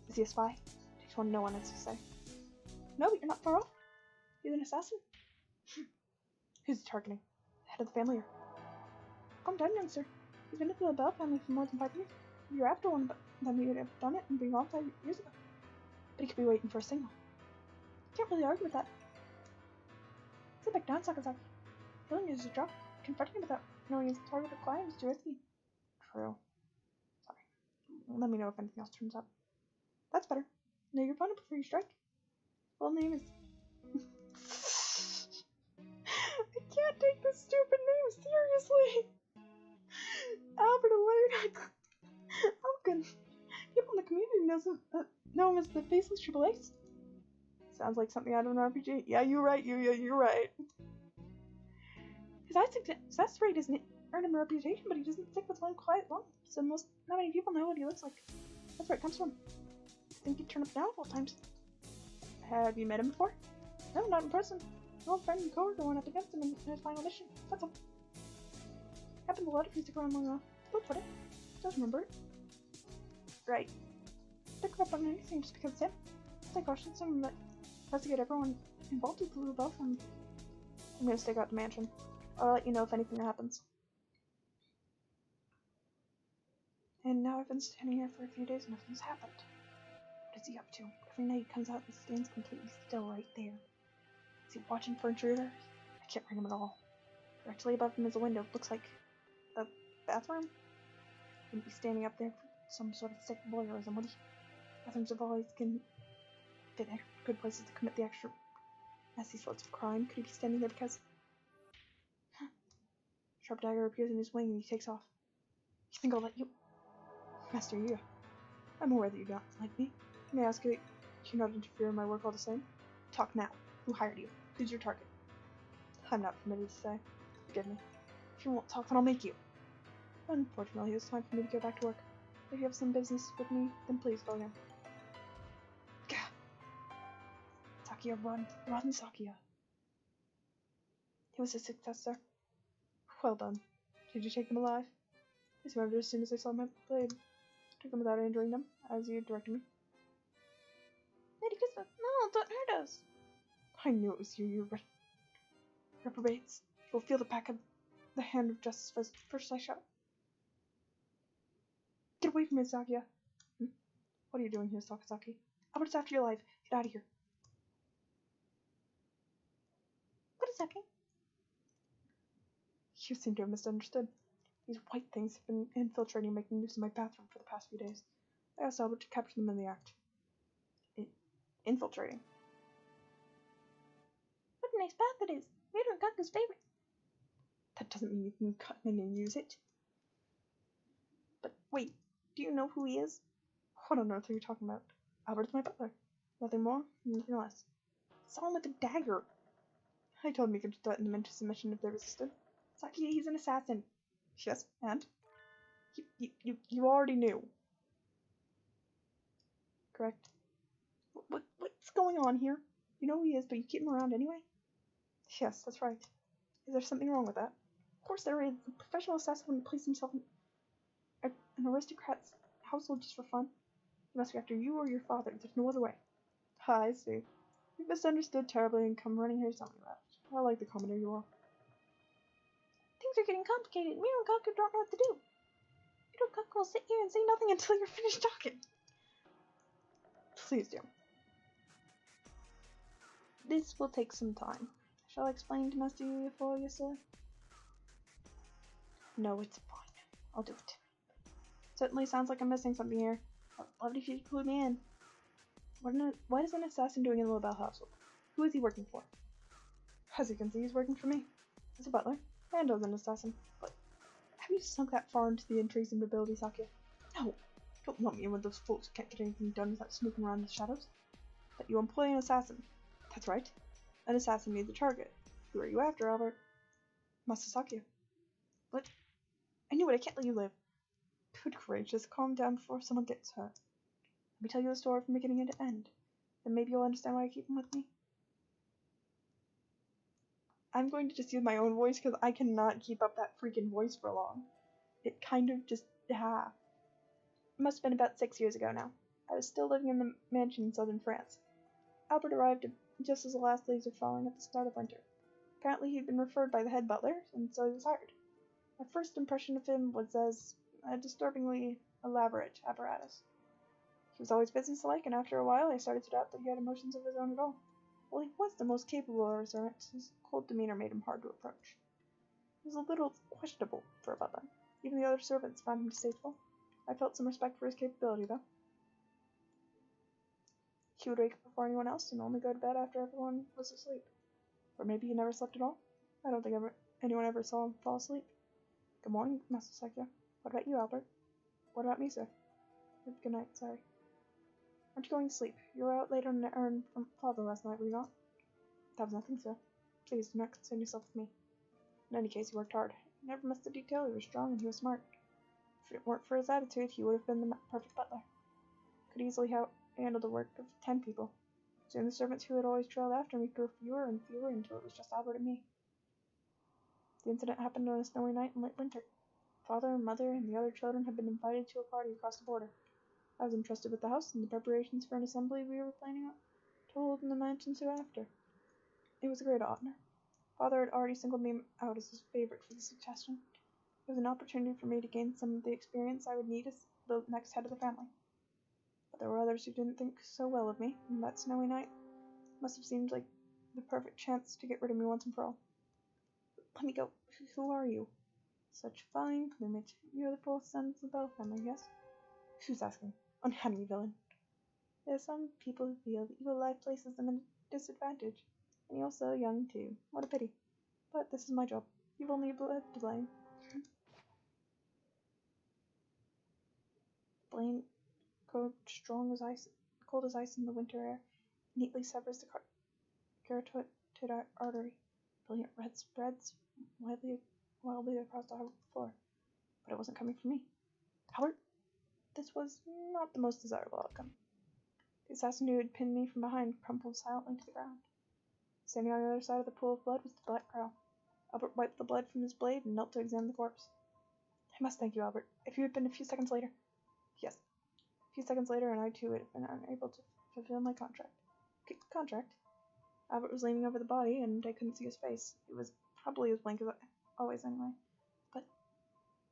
Is he a spy? Takes one to know what else to say. No, but you're not far off. He's an assassin. Who's targeting? The head of the family. Calm down, youngster. He's been in the LaBelle family for more than 5 years. If you're after one, but then we would have done it and been gone 5 years ago. But he could be waiting for a signal. Can't really argue with that. Sit back down, Sakazaki. Killing is a job. Confronting him without knowing his targeted client is too risky. True. Sorry. Let me know if anything else turns up. That's better. Know your opponent before you strike. Full name is... I can't take this stupid name seriously! Albert Alert. How can people in the community know him as the Faceless Triple Ace? Sounds like something out of an RPG. Yeah, you're right, you're right. His high success rate isn't earned him a reputation, but he doesn't stick with one quiet long, so not many people know what he looks like. That's where it comes from. I think he'd turn up down 4 times. Have you met him before? No, not in person. An old friend and coworker went up against him in his final mission. That's all. Happened a lot if you stick around long enough. Don't put it. Just remember it. Right. Pick up on anything just because it's him. Take caution some that investigate everyone involved with the LaBelle family. I'm gonna stake out the mansion. I'll let you know if anything happens. And now I've been standing here for a few days and nothing's happened. What is he up to? Every night he comes out and stands completely still right there. Is he watching for intruders? I can't read him at all. Directly above him is a window. Looks like a bathroom? Wouldn't be standing up there for some sort of sick voyeurism, would he? Bathrooms have always been good places to commit the extra messy sorts of crime. Could he be standing there because... Sharp dagger appears in his wing and he takes off. You think I'll let you... Master Yuya, I'm aware that you don't like me. May I ask you not interfere in my work all the same? Talk now. Who hired you? Who's your target? I'm not permitted to say. Forgive me. If you won't talk, then I'll make you. Unfortunately, it's time for me to go back to work. If you have some business with me, then please go again. Gah! Sakuya, run. Run, Sakuya. He was a success, sir. Well done. Did you take them alive? I surrendered as soon as I saw my blade. Took them without injuring them, as you directed me. Lady Krista, no, don't hurt us. I knew it was you reprobates. You will feel the hand of justice first I shot. Get away from me, Sakuya. What are you doing here, Sakazaki? Albert's after your life. Get out of here. What is happening? You seem to have misunderstood. These white things have been infiltrating and making use of my bathroom for the past few days. I asked Albert to capture them in the act. Infiltrating. What a nice bath it is. Made her Gaga's favorite. That doesn't mean you can cut in and use it. But wait, do you know who he is? What on earth are you talking about? Albert's my butler. Nothing more, nothing less. Saw him with a dagger. I told him he could threaten them into submission if they resisted. Saki, he's an assassin. Yes, and? You already knew. Correct. What's going on here? You know who he is, but you keep him around anyway? Yes, that's right. Is there something wrong with that? Of course there is. A professional assassin wouldn't place himself in an aristocrat's household just for fun. He must be after you or your father. There's no other way. I see. You've misunderstood terribly and come running here to tell me that. I like the commoner you are. Things are getting complicated. Me and Kaku don't know what to do. You know, Kaku will sit here and say nothing until you're finished talking. Please do. This will take some time. Shall I explain to Master Yuya for you, sir? No, it's fine. I'll do it. Certainly sounds like I'm missing something here. I'd love it if you'd clue me in. What is an assassin doing in the LaBelle household? Who is he working for? As you can see, he's working for me. As a butler, and as an assassin. But have you sunk that far into the intrigues and nobility, Sakya? No, don't lump me in with those fools who can't get anything done without snooping around in the shadows. But you employ an assassin. That's right. An assassin needs a target. Who are you after, Albert? Master Sakya. What? I knew it. I can't let you live. Good gracious, calm down before someone gets hurt. Let me tell you the story from beginning to end. Then maybe you'll understand why I keep him with me. I'm going to just use my own voice because I cannot keep up that freaking voice for long. It kind of just, It must have been about 6 years ago now. I was still living in the mansion in southern France. Albert arrived just as the last leaves were falling at the start of winter. Apparently he'd been referred by the head butler, and so he was hired. My first impression of him was as a disturbingly elaborate apparatus. He was always businesslike, and after a while I started to doubt that he had emotions of his own at all. Well, he was the most capable of our servants. His cold demeanor made him hard to approach. He was a little questionable for a butler. Even the other servants found him distasteful. I felt some respect for his capability, though. He would wake up before anyone else and only go to bed after everyone was asleep. Or maybe he never slept at all. I don't think anyone ever saw him fall asleep. Good morning, Master Sakya. What about you, Albert? What about me, sir? Good night, sorry. Aren't you going to sleep? You were out late on an errand from father last night, were you not? That was nothing, sir. Please do not concern yourself with me. In any case, he worked hard. He never missed a detail. He was strong and he was smart. If it weren't for his attitude, he would have been the perfect butler. Could easily have handled the work of 10 people. Soon the servants who had always trailed after me grew fewer and fewer until it was just Albert and me. The incident happened on a snowy night in late winter. Father, mother, and the other children had been invited to a party across the border. I was entrusted with the house and the preparations for an assembly we were planning to hold in the mansion soon after. It was a great honor. Father had already singled me out as his favorite for the suggestion. It was an opportunity for me to gain some of the experience I would need as the next head of the family. But there were others who didn't think so well of me, and that snowy night must have seemed like the perfect chance to get rid of me once and for all. Let me go. Who are you? Such fine plumage. You're the fourth son of the Bell family, yes? Who's asking? Uncanny villain. There are some people who feel that your life places them at a disadvantage. And you're so young, too. What a pity. But this is my job. You've only blood to blame. Blaine, cold as ice in the winter air, neatly severs the carotid artery. Brilliant red spreads wildly across the floor. But it wasn't coming from me. Howard? This was not the most desirable outcome. The assassin who had pinned me from behind crumpled silently to the ground. Standing on the other side of the pool of blood was the Black Crow. Albert wiped the blood from his blade and knelt to examine the corpse. I must thank you, Albert. If you had been a few seconds later... Yes. A few seconds later, and I too would have been unable to fulfill my contract. Contract? Albert was leaning over the body, and I couldn't see his face. It was probably as blank as always anyway. But,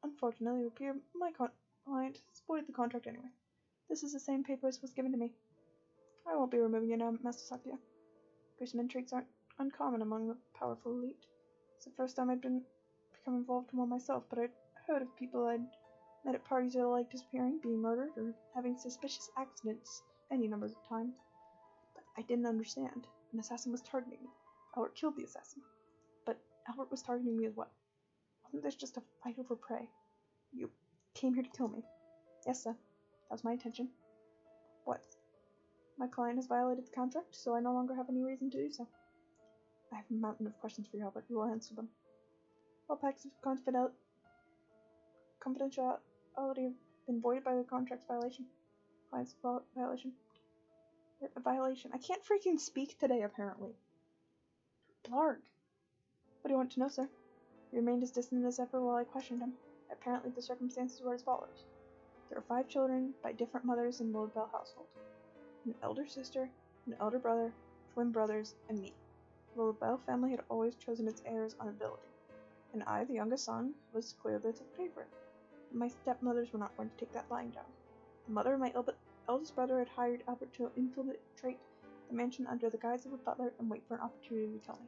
unfortunately, it appeared my client spoiled the contract anyway. This is the same paper as was given to me. I won't be removing you now, Master Sakya. Gruesome intrigues aren't uncommon among the powerful elite. It's the first time I'd become involved in one myself, but I'd heard of people I'd met at parties or like disappearing, being murdered, or having suspicious accidents any numbers of times. But I didn't understand. An assassin was targeting me. Albert killed the assassin. But Albert was targeting me as well. Wasn't this just a fight over prey? You came here to kill me. Yes, sir. That was my intention. What? My client has violated the contract, so I no longer have any reason to do so. I have a mountain of questions for you, Albert. You will answer them. All pacts of confidentiality have been voided by the contract's violation. Client's violation. A violation. I can't freaking speak today, apparently. Blarg. What do you want to know, sir? He remained as distant as ever while I questioned him. Apparently the circumstances were as follows. There were 5 children by different mothers in the LaBelle household. An elder sister, an elder brother, twin brothers, and me. The LaBelle family had always chosen its heirs on ability. and I, the youngest son, was clearly the favorite. My stepmothers were not going to take that lying down. The mother of my eldest brother had hired Albert to infiltrate the mansion under the guise of a butler and wait for an opportunity to kill me.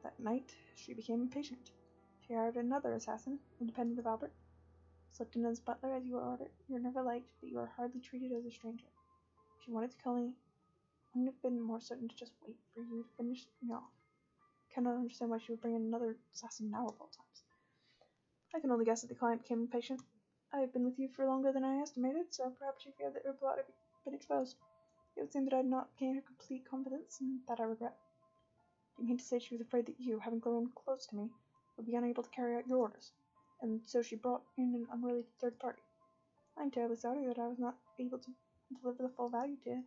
That night, she became impatient. She hired another assassin, independent of Albert. Slipped in as butler as you were ordered. You were never liked, but you were hardly treated as a stranger. If she wanted to kill me, I wouldn't have been more certain to just wait for you to finish me off. I cannot understand why she would bring in another assassin now of all times. I can only guess that the client became impatient. I have been with you for longer than I estimated, so perhaps she feared that her plot had been exposed. It would seem that I had not gained her complete confidence, and that I regret. Do you mean to say she was afraid that you, having grown close to me, would be unable to carry out your orders, and so she brought in an unrelated third party? I am terribly sorry that I was not able to deliver the full value to you.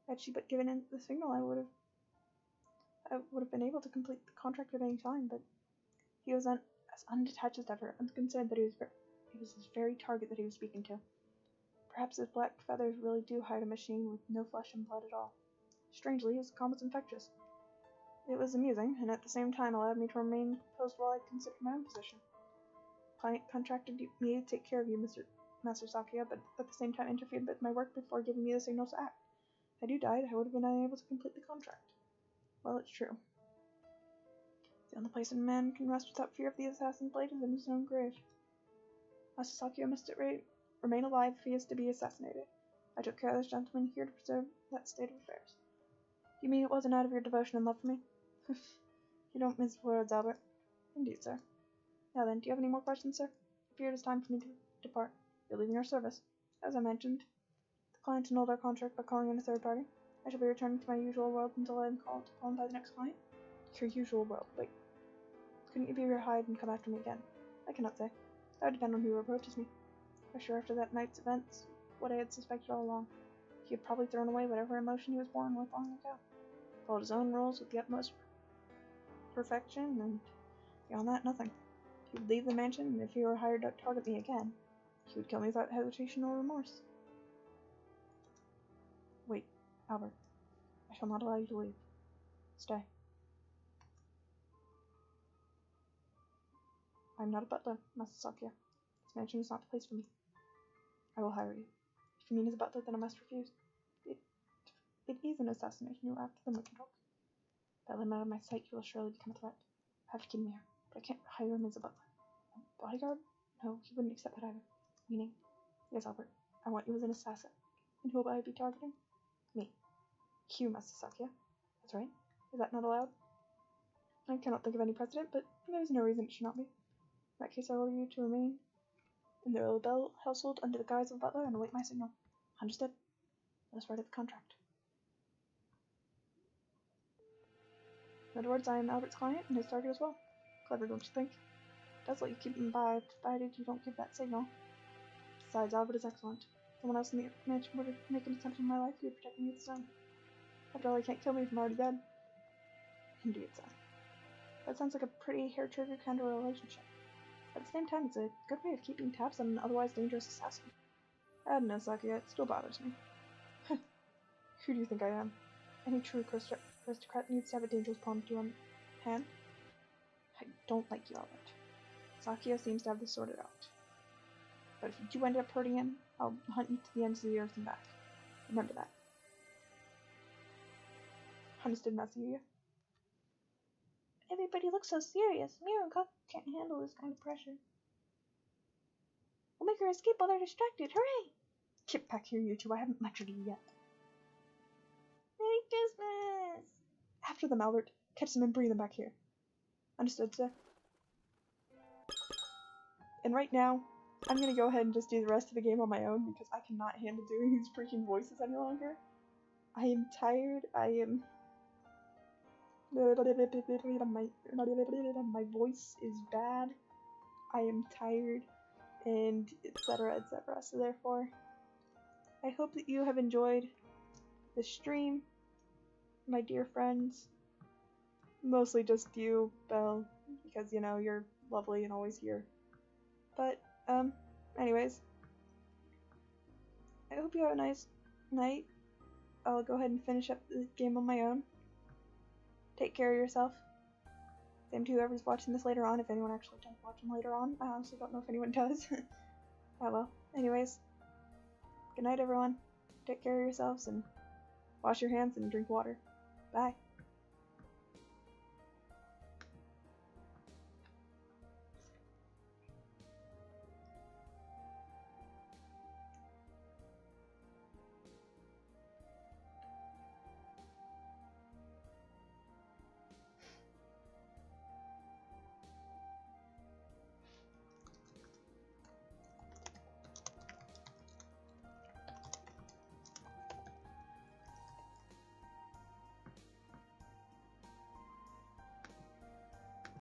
Had she but given in the signal, I would have been able to complete the contract at any time, but he was as undetached as ever, unconcerned that it was his very target that he was speaking to. Perhaps his black feathers really do hide a machine with no flesh and blood at all. Strangely, his calm was infectious. It was amusing, and at the same time allowed me to remain composed while I considered my own position. Client contracted me to take care of you, Master Sakia, but at the same time interfered with my work before giving me the signal to act. Had you died, I would have been unable to complete the contract. Well, it's true. The only place a man can rest without fear of the assassin's blade is in his own grave. Master Sakia must remain alive if he is to be assassinated. I took care of this gentleman here to preserve that state of affairs. You mean it wasn't out of your devotion and love for me? You don't mince words, Albert. Indeed, sir. Now then, do you have any more questions, sir? I fear it is time for me to depart. You're leaving our service. As I mentioned, the client annulled our contract by calling in a third party. I shall be returning to my usual world until I am called upon by the next client. Your usual world? Wait. Couldn't you be rehired and come after me again? I cannot say. That would depend on who approaches me. I'm sure after that night's events, what I had suspected all along. He had probably thrown away whatever emotion he was born with long ago. Followed his own rules with the utmost perfection, and beyond that, nothing. He would leave the mansion, and if he were hired to target me again, he would kill me without hesitation or remorse. Wait, Albert. I shall not allow you to leave. Stay. I am not a butler, Master Sakia. This mansion is not the place for me. I will hire you. If you mean as a butler, then I must refuse. It is an assassination. You are after them, we can talk. If I let him out of my sight, he will surely become a threat. I have to keep him here, but I can't hire him as a butler. A bodyguard? No, he wouldn't accept that either. Meaning? Yes, Albert. I want you as an assassin. And who will I be targeting? Me. You, Master Sakia. That's right. Is that not allowed? I cannot think of any precedent, but there is no reason it should not be. In that case, I order you to remain in the Earl Bell household under the guise of a butler and await my signal. Understood? Let us write up the contract. In other words, I am Albert's client and his target as well. Clever, don't you think? It does let you keep him by, provided you don't give that signal. Besides, Albert is excellent. If someone else in the mansion were to make an attempt on my life, he would protect me with his own. After all, he can't kill me if I'm already dead. Indeed, sir. That sounds like a pretty hair-trigger kind of relationship. At the same time, it's a good way of keeping tabs on an otherwise dangerous assassin. I don't know, Sakia, it still bothers me. Who do you think I am? Any true aristocrat needs to have a dangerous pawn to on hand. I don't like you, Albert. Sakia seems to have this sorted out. But if you do end up hurting him, I'll hunt you to the ends of the earth and back. Remember that. Understood, Masuya. Everybody looks so serious. Mira and Cup can't handle this kind of pressure. We'll make her escape while they're distracted. Hooray! Get back here, you two. I haven't lectured you yet. Merry Christmas! After them, Albert. Catch them and bring them back here. Understood, sir. And right now, I'm gonna go ahead and just do the rest of the game on my own because I cannot handle doing these freaking voices any longer. I am tired. My voice is bad. I am tired, and etc. etc. So therefore, I hope that you have enjoyed the stream, my dear friends. Mostly just you, Belle, because you know you're lovely and always here. But anyways, I hope you have a nice night. I'll go ahead and finish up the game on my own. Take care of yourself. Same to whoever's watching this later on, if anyone actually does watch them later on. I honestly don't know if anyone does. Oh well. Anyways, good night everyone. Take care of yourselves and wash your hands and drink water. Bye.